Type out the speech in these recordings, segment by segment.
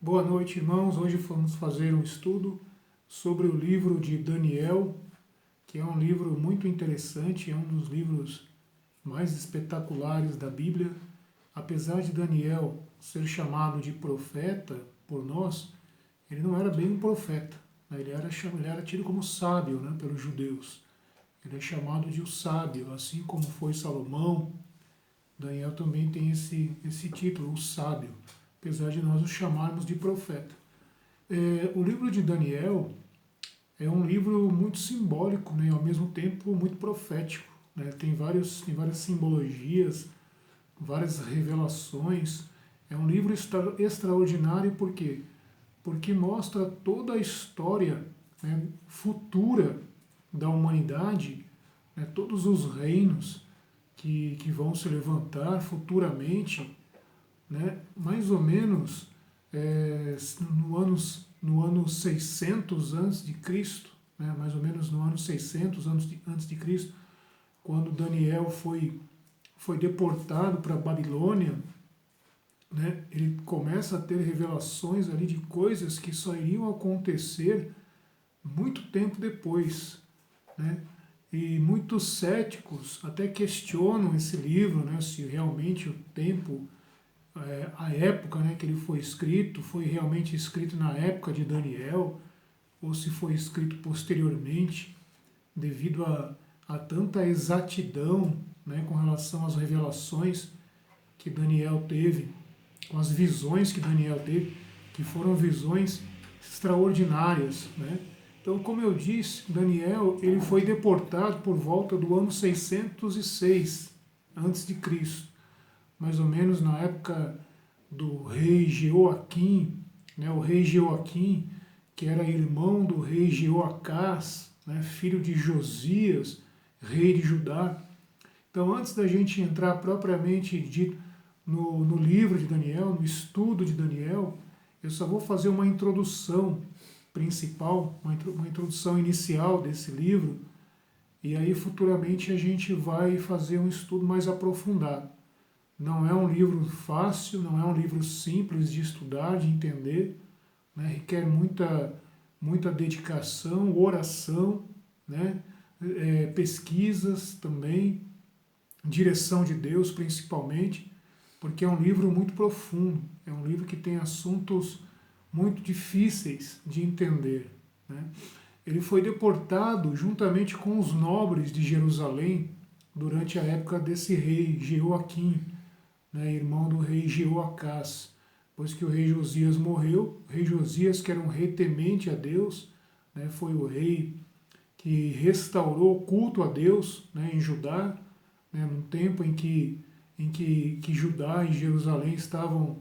Boa noite, irmãos. Hoje vamos fazer um estudo sobre o livro de Daniel, que é um livro muito interessante, é um dos livros mais espetaculares da Bíblia. Apesar de Daniel ser chamado de profeta por nós, ele não era bem um profeta, né? Ele era tido como sábio, né, pelos judeus. Ele é chamado de o sábio, assim como foi Salomão. Daniel também tem esse título, o sábio, apesar de nós o chamarmos de profeta. O livro de Daniel é um livro muito simbólico, né, e ao mesmo tempo muito profético. Né, tem várias simbologias, várias revelações. É um livro extraordinário por quê? Porque mostra toda a história, né, futura da humanidade, né, todos os reinos que vão se levantar futuramente, né, mais ou menos no ano 600 antes de Cristo, né, mais ou menos no ano 600 antes de Cristo, quando Daniel foi deportado para a Babilônia, né, ele começa a ter revelações ali de coisas que só iriam acontecer muito tempo depois, né? E muitos céticos até questionam esse livro, né, se realmente o tempo, a época, né, que ele foi realmente escrito na época de Daniel, ou se foi escrito posteriormente, devido a tanta exatidão, né, com relação às revelações que Daniel teve, com as visões que Daniel teve, que foram visões extraordinárias, né? Então, como eu disse, Daniel ele foi deportado por volta do ano 606 antes de Cristo, mais ou menos na época do rei Jeoaquim, né? O rei Jeoaquim, que era irmão do rei Jeoacás, né? Filho de Josias, rei de Judá. Então, antes da gente entrar propriamente dito no livro de Daniel, no estudo de Daniel, eu só vou fazer uma introdução principal, uma introdução inicial desse livro, e aí futuramente a gente vai fazer um estudo mais aprofundado. Não é um livro fácil, não é um livro simples de estudar, de entender, né? Requer muita dedicação, oração, né? Pesquisas também, direção de Deus principalmente, porque é um livro muito profundo, é um livro que tem assuntos muito difíceis de entender, né? Ele foi deportado juntamente com os nobres de Jerusalém durante a época desse rei Jeoaquim, né, irmão do rei Jeoacás. Depois que o rei Josias morreu, o rei Josias, que era um rei temente a Deus, né, foi o rei que restaurou o culto a Deus, né, em Judá, né, num tempo em que Judá e Jerusalém estavam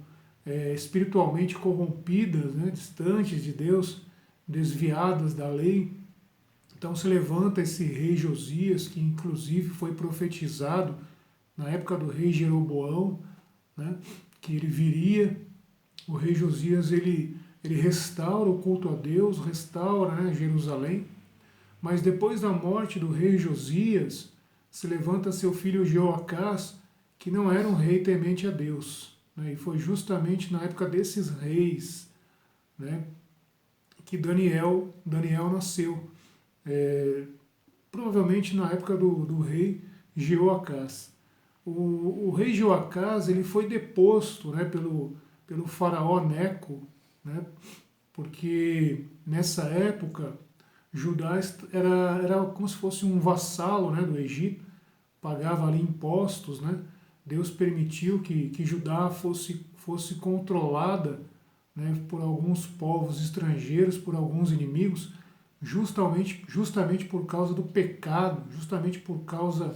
espiritualmente corrompidas, né, distantes de Deus, desviadas da lei. Então se levanta esse rei Josias, que inclusive foi profetizado na época do rei Jeroboão, né, que ele viria. O rei Josias ele restaura o culto a Deus, restaura, né, Jerusalém, mas depois da morte do rei Josias, se levanta seu filho Jeoacás, que não era um rei temente a Deus, né, e foi justamente na época desses reis, né, que Daniel nasceu. Provavelmente na época do rei Jeoacás. O rei Jeoacás ele foi deposto, né, pelo faraó Neco, né, porque nessa época Judá era como se fosse um vassalo, né, do Egito, pagava ali impostos, né? Deus permitiu que Judá fosse controlada, né, por alguns povos estrangeiros, por alguns inimigos, justamente por causa do pecado, justamente por causa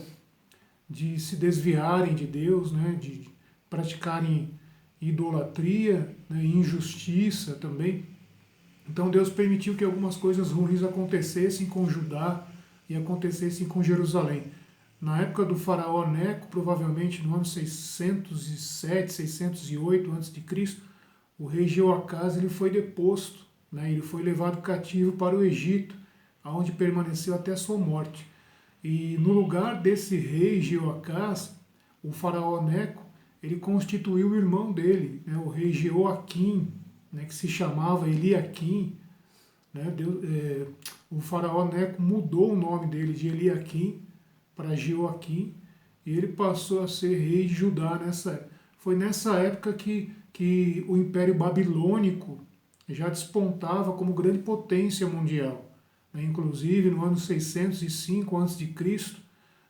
de se desviarem de Deus, né, de praticarem idolatria, né, injustiça também. Então Deus permitiu que algumas coisas ruins acontecessem com Judá e acontecessem com Jerusalém. Na época do faraó Neco, provavelmente no ano 607, 608 a.C., o rei Jeoacás ele foi deposto, né? Ele foi levado cativo para o Egito, onde permaneceu até a sua morte. E no lugar desse rei Jeoacás, o faraó Neco, ele constituiu o irmão dele, né? O rei Jeoaquim. né, que se chamava Eliaquim, né, o faraó Neco mudou o nome dele de Eliaquim para Jeoaquim, e ele passou a ser rei de Judá nessa época. Foi nessa época que o Império Babilônico já despontava como grande potência mundial. Inclusive, no ano 605 a.C.,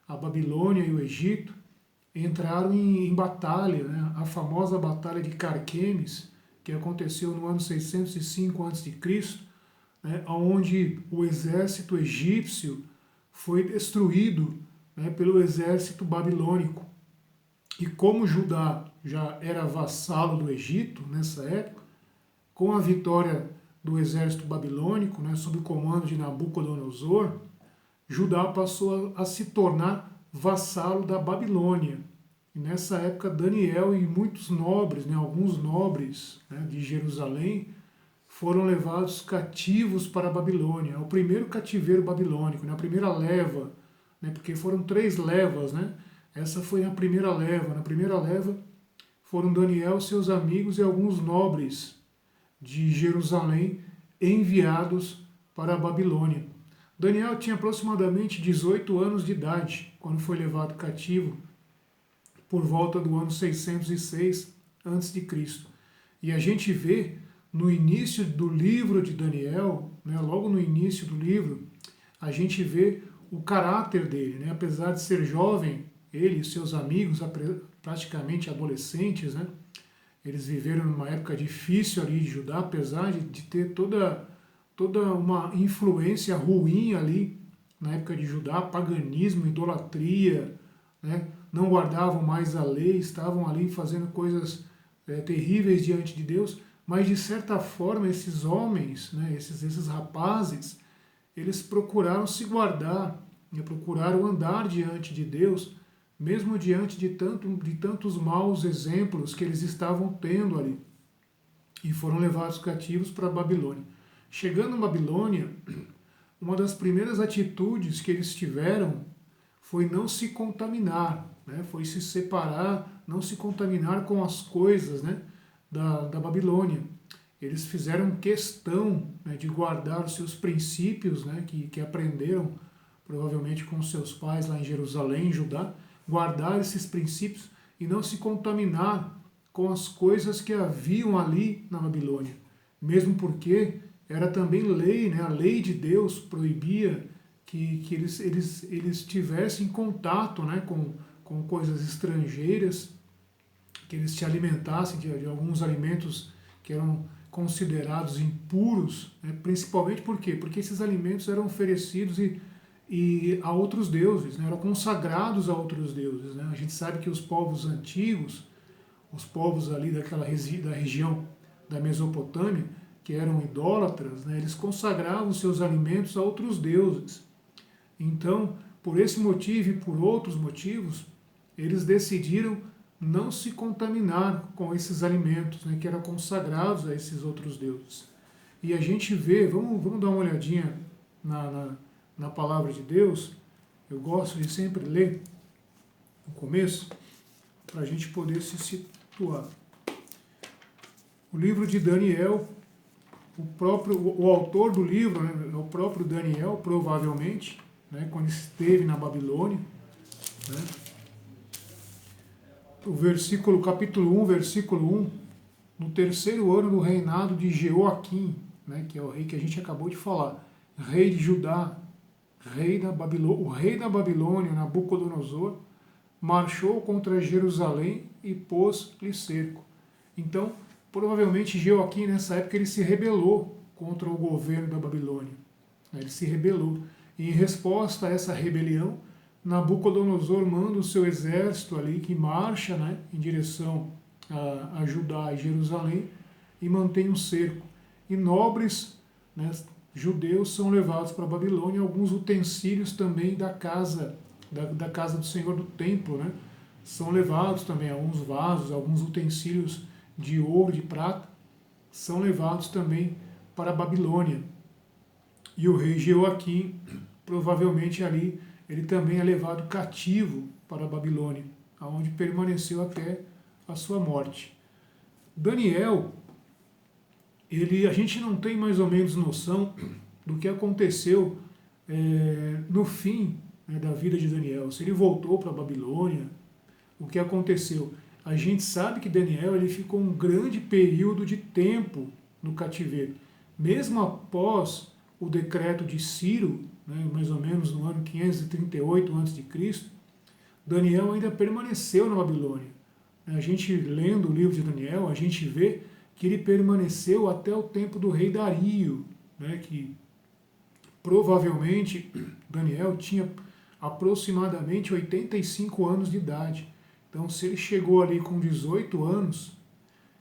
a Babilônia e o Egito entraram em batalha, né? A famosa Batalha de Carquemes, que aconteceu no ano 605 a.C., né? Onde o exército egípcio foi destruído, né, pelo exército babilônico. E como Judá já era vassalo do Egito nessa época, com a vitória do exército babilônico, né, sob o comando de Nabucodonosor, Judá passou a se tornar vassalo da Babilônia. E nessa época Daniel e muitos nobres, né, alguns nobres, né, de Jerusalém, foram levados cativos para a Babilônia. É o primeiro cativeiro babilônico, né, a primeira leva, né, porque foram 3 levas, né? Essa foi a primeira leva. Na primeira leva foram Daniel, seus amigos e alguns nobres de Jerusalém enviados para a Babilônia. Daniel tinha aproximadamente 18 anos de idade quando foi levado cativo por volta do ano 606 a.C. E a gente vê no início do livro de Daniel, né, logo no início do livro, a gente vê o caráter dele, né? Apesar de ser jovem, ele e seus amigos, praticamente adolescentes, né? Eles viveram numa época difícil ali de Judá, apesar de ter toda uma influência ruim ali na época de Judá, paganismo, idolatria, né? Não guardavam mais a lei, estavam ali fazendo coisas terríveis diante de Deus, mas de certa forma esses homens, né, esses rapazes, eles procuraram se guardar, né, procuraram andar diante de Deus, mesmo diante de tantos maus exemplos que eles estavam tendo ali. E foram levados cativos para a Babilônia. Chegando em Babilônia, uma das primeiras atitudes que eles tiveram foi não se contaminar, né? Foi se separar, não se contaminar com as coisas, né, da Babilônia. Eles fizeram questão, né, de guardar os seus princípios, né, que aprenderam provavelmente com seus pais lá em Jerusalém, em Judá, guardar esses princípios e não se contaminar com as coisas que haviam ali na Babilônia. Mesmo porque era também lei, né, a lei de Deus proibia que eles tivessem contato, né, com coisas estrangeiras, que eles se alimentassem de alguns alimentos que eram considerados impuros, né, principalmente por quê? Porque esses alimentos eram oferecidos e a outros deuses, né, eram consagrados a outros deuses. Né? A gente sabe que os povos antigos, os povos ali da região da Mesopotâmia, que eram idólatras, né, eles consagravam seus alimentos a outros deuses. Então, por esse motivo e por outros motivos, eles decidiram não se contaminar com esses alimentos, né, que eram consagrados a esses outros deuses. E a gente vê, vamos dar uma olhadinha na palavra de Deus. Eu gosto de sempre ler no começo, para a gente poder se situar. O livro de Daniel, o autor do livro, né, é o próprio Daniel, provavelmente, né, quando esteve na Babilônia, né. O capítulo 1, versículo 1, no 3º ano do reinado de Jeoaquim, né, que é o rei que a gente acabou de falar, rei de Judá, o rei da Babilônia, Nabucodonosor, marchou contra Jerusalém e pôs-lhe cerco. Então, provavelmente Jeoaquim nessa época ele se rebelou contra o governo da Babilônia. Ele se rebelou. E em resposta a essa rebelião, Nabucodonosor manda o seu exército ali que marcha, né, em direção a Judá e Jerusalém e mantém um cerco. E nobres, né, judeus são levados para a Babilônia, alguns utensílios também da casa do Senhor do templo, né, são levados também, alguns vasos, alguns utensílios de ouro, de prata, são levados também para a Babilônia. E o rei Jeoaquim, provavelmente ali, ele também é levado cativo para a Babilônia, onde permaneceu até a sua morte. Daniel, a gente não tem mais ou menos noção do que aconteceu no fim, né, da vida de Daniel. Se ele voltou para a Babilônia, o que aconteceu? A gente sabe que Daniel ele ficou um grande período de tempo no cativeiro. Mesmo após o decreto de Ciro, né, mais ou menos no ano 538 a.C., Daniel ainda permaneceu na Babilônia. A gente lendo o livro de Daniel, a gente vê que ele permaneceu até o tempo do rei Dario, né, que provavelmente Daniel tinha aproximadamente 85 anos de idade. Então, se ele chegou ali com 18 anos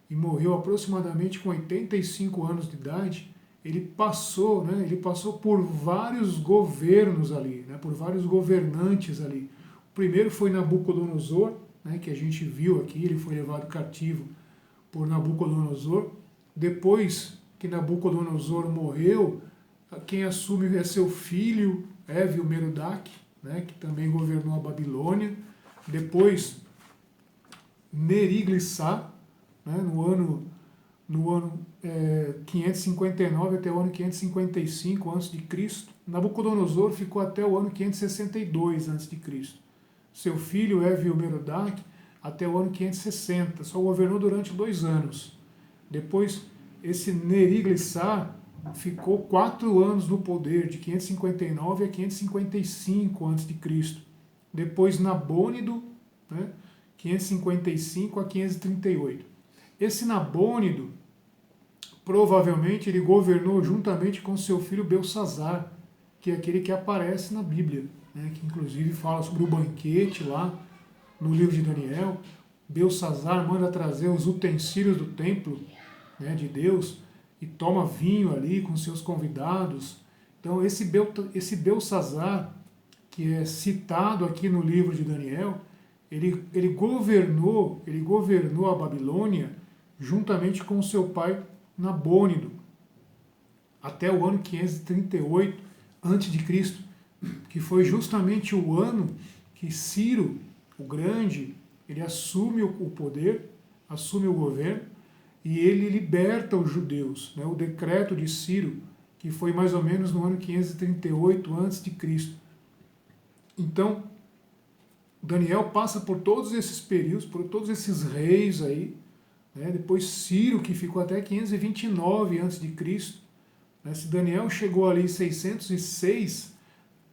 e morreu aproximadamente com 85 anos de idade, ele passou, né, ele passou por vários governos ali, né, por vários governantes ali. O primeiro foi Nabucodonosor, né, que a gente viu aqui, ele foi levado cativo por Nabucodonosor. Depois que Nabucodonosor morreu, quem assume é seu filho, Évil-Merodach, né, que também governou a Babilônia. Depois, Neriglissar, né, no ano 559 até o ano 555 a.C. Nabucodonosor ficou até o ano 562 a.C. Seu filho, Évil-Merodach, até o ano 560, só governou durante 2 anos. Depois, esse Neriglissar ficou 4 anos no poder, de 559 a 555 a.C. Depois Nabônido, né, 555 a 538. Esse Nabônido, provavelmente, ele governou juntamente com seu filho Belsazar, que é aquele que aparece na Bíblia, né, que inclusive fala sobre o banquete lá no livro de Daniel. Belsazar manda trazer os utensílios do templo, né, de Deus, e toma vinho ali com seus convidados. Então esse Belsazar, que é citado aqui no livro de Daniel, ele governou a Babilônia juntamente com seu pai Nabônido, até o ano 538 a.C., que foi justamente o ano que Ciro, o Grande, ele assume o poder, assume o governo, e ele liberta os judeus, né? O decreto de Ciro, que foi mais ou menos no ano 538 a.C. Então, Daniel passa por todos esses períodos, por todos esses reis aí, né? Depois Ciro, que ficou até 529 a.C., né? Se Daniel chegou ali em 606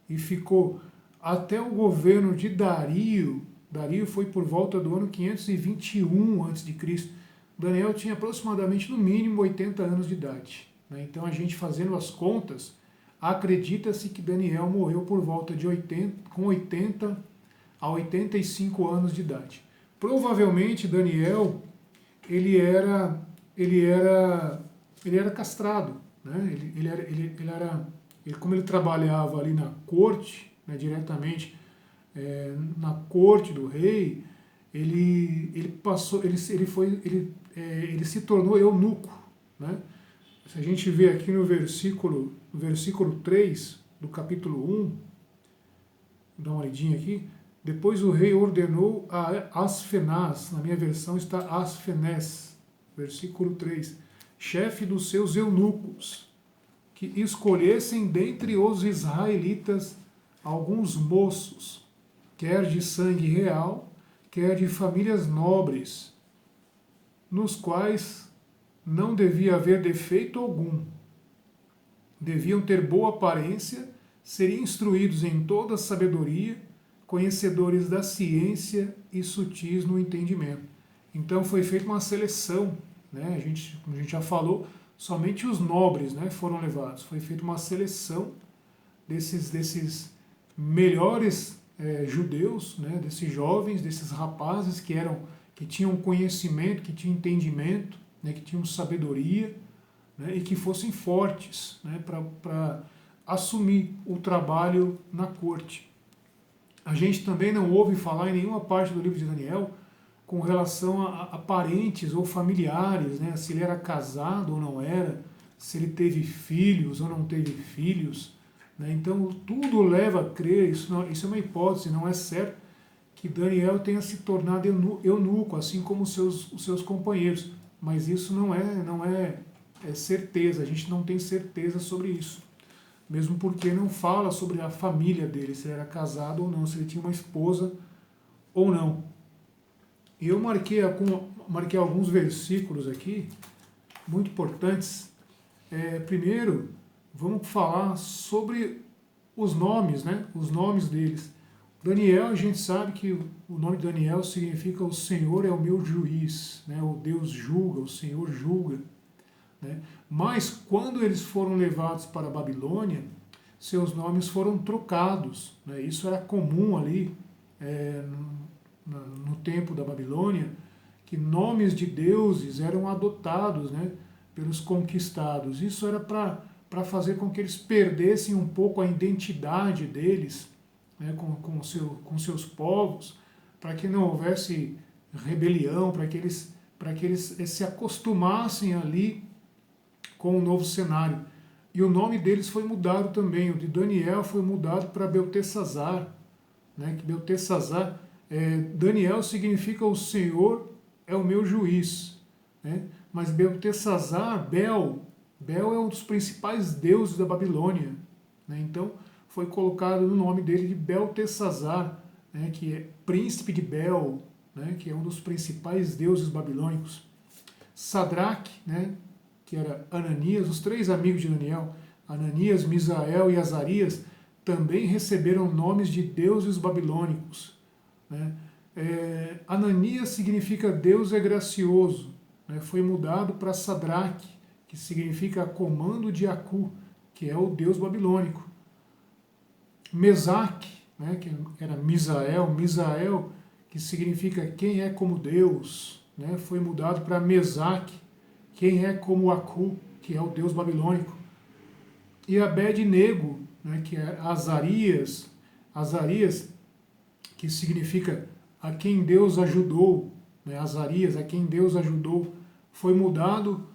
e ficou até o governo de Dario, Dario foi por volta do ano 521 a.C., Daniel tinha aproximadamente, no mínimo, 80 anos de idade, né? Então, a gente fazendo as contas, acredita-se que Daniel morreu por volta de 80 a 85 anos de idade. Provavelmente, Daniel, ele era castrado, né? Como ele trabalhava ali na corte, né, diretamente na corte do rei, ele se tornou eunuco, né? Se a gente vê aqui no versículo 3 do capítulo 1, dá uma olhadinha aqui. Depois o rei ordenou a Asfenaz, na minha versão está Asfenés, versículo 3, chefe dos seus eunucos, que escolhessem dentre os israelitas alguns moços, quer de sangue real, quer de famílias nobres, nos quais não devia haver defeito algum. Deviam ter boa aparência, serem instruídos em toda sabedoria, conhecedores da ciência e sutis no entendimento. Então foi feita uma seleção, né? Como a gente já falou, somente os nobres, né, foram levados. Foi feita uma seleção desses melhores judeus, né, desses jovens, desses rapazes que tinham conhecimento, que tinham entendimento, né, que tinham sabedoria, né, e que fossem fortes, né, para assumir o trabalho na corte. A gente também não ouve falar em nenhuma parte do livro de Daniel com relação a parentes ou familiares, né, se ele era casado ou não era, se ele teve filhos ou não teve filhos, né. Então tudo leva a crer, isso é uma hipótese, não é certo, que Daniel tenha se tornado eunuco, assim como os seus companheiros. Mas isso não é certeza, a gente não tem certeza sobre isso. Mesmo porque não fala sobre a família dele, se ele era casado ou não, se ele tinha uma esposa ou não. E eu marquei alguns versículos aqui, muito importantes. Primeiro, vamos falar sobre os nomes, né? Os nomes deles. Daniel, a gente sabe que o nome Daniel significa o Senhor é o meu juiz, né? O Deus julga, o Senhor julga. Né? Mas quando eles foram levados para a Babilônia, seus nomes foram trocados. Né? Isso era comum ali no tempo da Babilônia, que nomes de deuses eram adotados, né, pelos conquistados. Isso era para fazer com que eles perdessem um pouco a identidade deles, né, com seus povos, para que não houvesse rebelião, para que eles se acostumassem ali com o novo cenário. E o nome deles foi mudado também. O de Daniel foi mudado para Beltesazar. Né? Que Beltesazar, Daniel significa o Senhor é o meu juiz. Né? Mas Beltesazar, Bel é um dos principais deuses da Babilônia. Né? Então foi colocado no nome dele de Beltesazar, né? Que é príncipe de Bel, né? Que é um dos principais deuses babilônicos. Sadraque, né? Que era Ananias, os três amigos de Daniel, Ananias, Misael e Azarias, também receberam nomes de deuses babilônicos. Né? Ananias significa Deus é gracioso, né? Foi mudado para Sadraque, que significa comando de Acu, que é o deus babilônico. Mesaque, né? Que era Misael, que significa quem é como Deus, né? Foi mudado para Mesaque, quem é como Acu, que é o deus babilônico. E Abed-nego, né, que é Azarias, que significa a quem Deus ajudou, né, Azarias, a quem Deus ajudou, foi mudado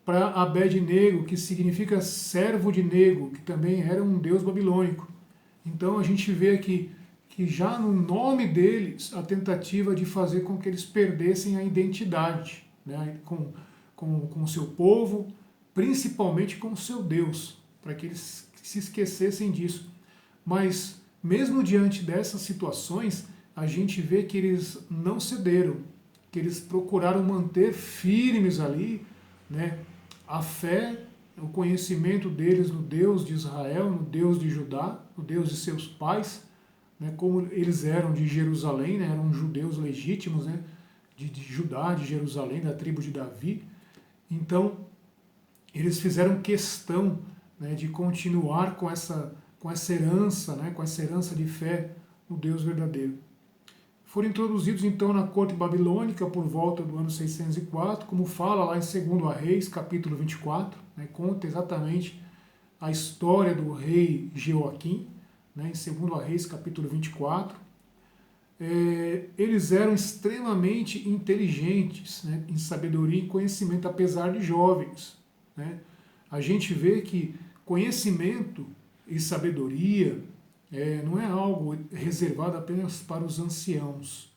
para Abed-nego, que significa servo de Nego, que também era um deus babilônico. Então a gente vê aqui que já no nome deles, a tentativa de fazer com que eles perdessem a identidade, né, com o seu povo, principalmente com o seu Deus, para que eles se esquecessem disso. Mas, mesmo diante dessas situações, a gente vê que eles não cederam, que eles procuraram manter firmes ali, né, a fé, o conhecimento deles no Deus de Israel, no Deus de Judá, no Deus de seus pais, né, como eles eram de Jerusalém, né, eram judeus legítimos, né, de Judá, de Jerusalém, da tribo de Davi. Então, eles fizeram questão, né, de continuar com essa herança, né, com essa herança de fé no Deus verdadeiro. Foram introduzidos então na corte babilônica por volta do ano 604, como fala lá em 2 Reis, capítulo 24, né, conta exatamente a história do rei Jeoaquim, né, em 2 Reis, capítulo 24. Eles eram extremamente inteligentes, né, em sabedoria e conhecimento, apesar de jovens. Né? A gente vê que conhecimento e sabedoria não é algo reservado apenas para os anciãos.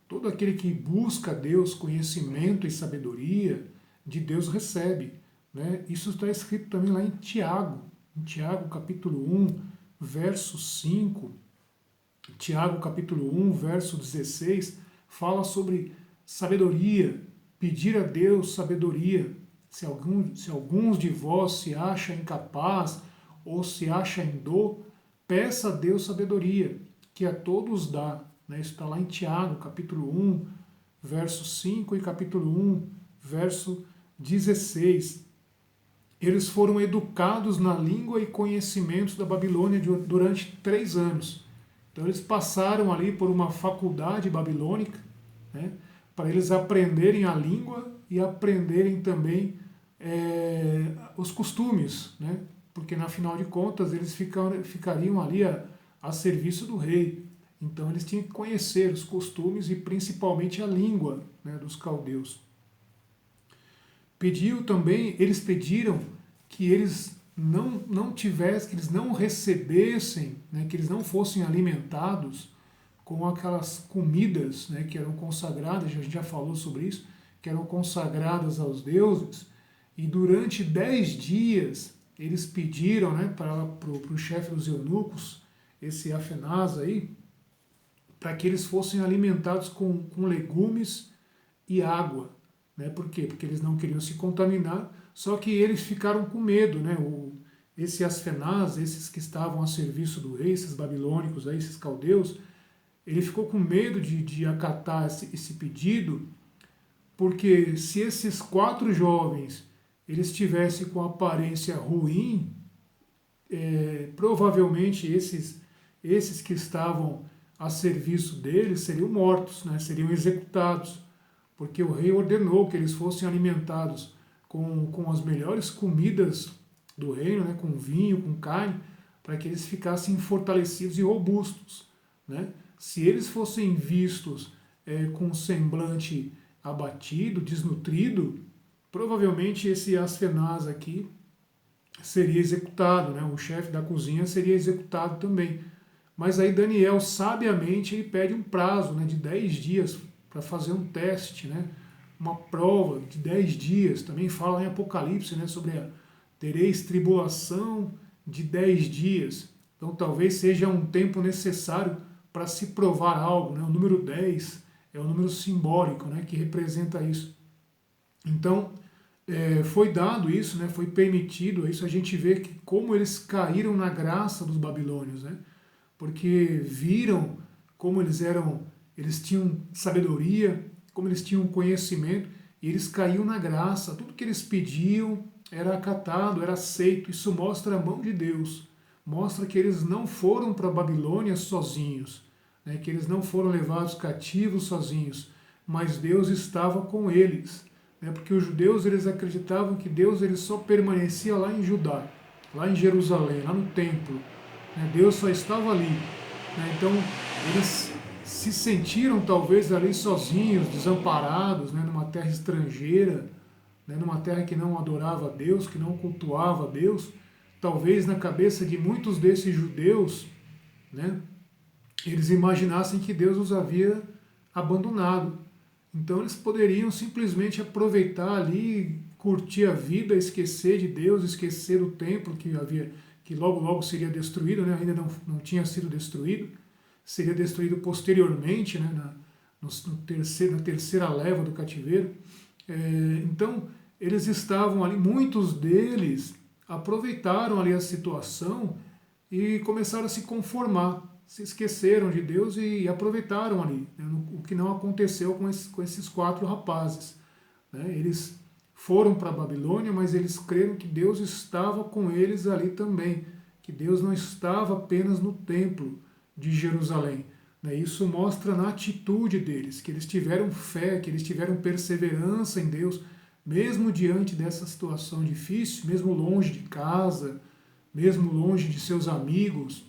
Todo aquele que busca Deus, conhecimento e sabedoria, de Deus recebe. Né? Isso está escrito também lá em Tiago capítulo 1, verso 5. Tiago capítulo 1, verso 16, fala sobre sabedoria, pedir a Deus sabedoria. Se alguns de vós se acha incapaz ou se acha em dor, peça a Deus sabedoria, que a todos dá. Né? Isso está lá em Tiago capítulo 1, verso 5 e capítulo 1, verso 16. Eles foram educados na língua e conhecimentos da Babilônia durante 3 anos. Então eles passaram ali por uma faculdade babilônica, né, para eles aprenderem a língua e aprenderem também os costumes, né, porque na final de contas eles ficariam ali a serviço do rei. Então eles tinham que conhecer os costumes e principalmente a língua, né, dos caldeus. Eles pediram que eles não tivessem, que eles não recebessem, né, que eles não fossem alimentados com aquelas comidas, né, que eram consagradas, a gente já falou sobre isso, que eram consagradas aos deuses, E durante 10 dias eles pediram, né, para o chefe dos eunucos, esse Afenaz aí, para que eles fossem alimentados com legumes e água. Né? Por quê? Porque eles não queriam se contaminar, só que eles ficaram com medo. Né? Esse Asfenaz, esses que estavam a serviço do rei, esses babilônicos, aí, esses caldeus, ele ficou com medo de acatar esse pedido, porque se esses 4 jovens eles tivessem com aparência ruim, provavelmente esses que estavam a serviço deles seriam mortos, né? Seriam executados, porque o rei ordenou que eles fossem alimentados com as melhores comidas do reino, né? Com vinho, com carne, para que eles ficassem fortalecidos e robustos. Né? Se eles fossem vistos com um semblante abatido, desnutrido, provavelmente esse Asfenaz aqui seria executado, né? O chefe da cozinha seria executado também. Mas aí Daniel, sabiamente, ele pede um prazo, né, de 10 dias para fazer um teste, né? Uma prova de 10 dias. Também fala em Apocalipse, né, sobre tereis tribulação de 10 dias. Então talvez seja um tempo necessário para se provar algo. Né? O número 10 é um número simbólico, né, que representa isso. Então, foi dado isso, né, foi permitido isso. A gente vê que como eles caíram na graça dos babilônios, né? Porque viram como eles tinham sabedoria, como eles tinham conhecimento, e eles caíam na graça. Tudo que eles pediam era acatado, era aceito. Isso mostra a mão de Deus, mostra que eles não foram para a Babilônia sozinhos, né, que eles não foram levados cativos sozinhos, mas Deus estava com eles. Né, porque os judeus eles acreditavam que Deus ele só permanecia lá em Judá, lá em Jerusalém, lá no templo. Né, Deus só estava ali. Né, então eles se sentiram talvez ali sozinhos, desamparados, né, numa terra estrangeira, né, numa terra que não adorava a Deus, que não cultuava a Deus. Talvez na cabeça de muitos desses judeus, né, eles imaginassem que Deus os havia abandonado. Então eles poderiam simplesmente aproveitar ali, curtir a vida, esquecer de Deus, esquecer do templo que logo logo seria destruído, né, ainda não tinha sido destruído, seria destruído posteriormente, né, na terceira leva do cativeiro. Então, eles estavam ali, muitos deles aproveitaram ali a situação e começaram a se conformar, se esqueceram de Deus e aproveitaram ali, né, o que não aconteceu com esses 4 rapazes. Né? Eles foram para a Babilônia, mas eles creram que Deus estava com eles ali também, que Deus não estava apenas no templo de Jerusalém. Isso mostra na atitude deles, que eles tiveram fé, que eles tiveram perseverança em Deus, mesmo diante dessa situação difícil, mesmo longe de casa, mesmo longe de seus amigos,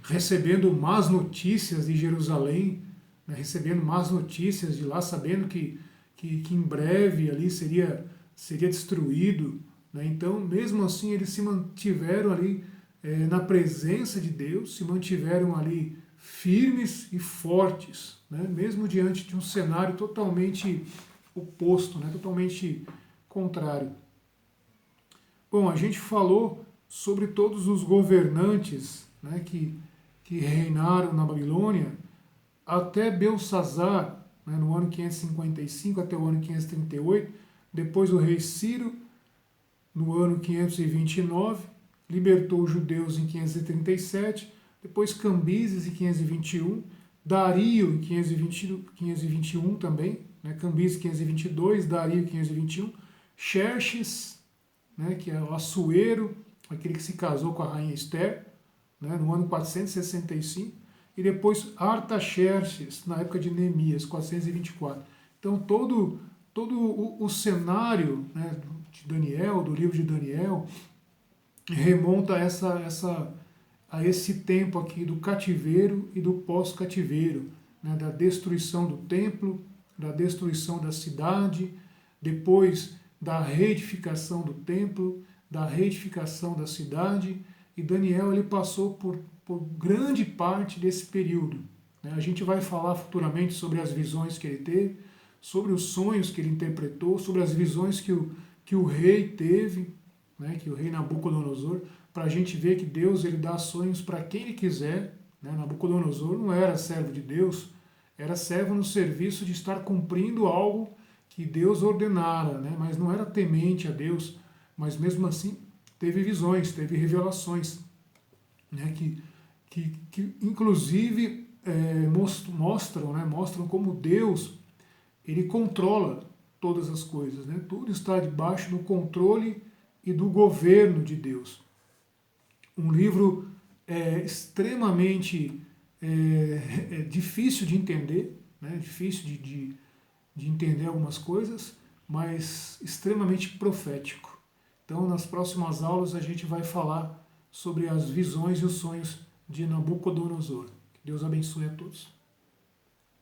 recebendo más notícias de Jerusalém, né, recebendo más notícias de lá, sabendo que em breve ali seria destruído. Né? Então, mesmo assim, eles se mantiveram ali na presença de Deus, se mantiveram ali firmes e fortes, né? Mesmo diante de um cenário totalmente oposto, né? Totalmente contrário. Bom, a gente falou sobre todos os governantes, né, que reinaram na Babilônia até Belsassar, né, no ano 555 até o ano 538, depois o rei Ciro, no ano 529, libertou os judeus em 537, depois Cambises em 521, Dario em 521 também, né, Cambises 522, Dario 521, Xerxes, né, que é o Assuero, aquele que se casou com a rainha Esther, né, no ano 465, e depois Artaxerxes, na época de Neemias, 424. Então todo o cenário, né, de Daniel, do livro de Daniel, remonta a esse tempo aqui do cativeiro e do pós-cativeiro, né, da destruição do templo, da destruição da cidade, depois da reedificação do templo, da reedificação da cidade, e Daniel ele passou por grande parte desse período. Né? A gente vai falar futuramente sobre as visões que ele teve, sobre os sonhos que ele interpretou, sobre as visões que que o rei teve, né, que o rei Nabucodonosor, para a gente ver que Deus ele dá sonhos para quem ele quiser. Né? Nabucodonosor não era servo de Deus, era servo no serviço de estar cumprindo algo que Deus ordenara, né? Mas não era temente a Deus, mas mesmo assim teve visões, teve revelações, né? Que inclusive mostram, né? Mostram como Deus ele controla todas as coisas, né? Tudo está debaixo do controle e do governo de Deus. Um livro extremamente difícil de entender, né? Difícil de entender algumas coisas, mas extremamente profético. Então, nas próximas aulas, a gente vai falar sobre as visões e os sonhos de Nabucodonosor. Que Deus abençoe a todos.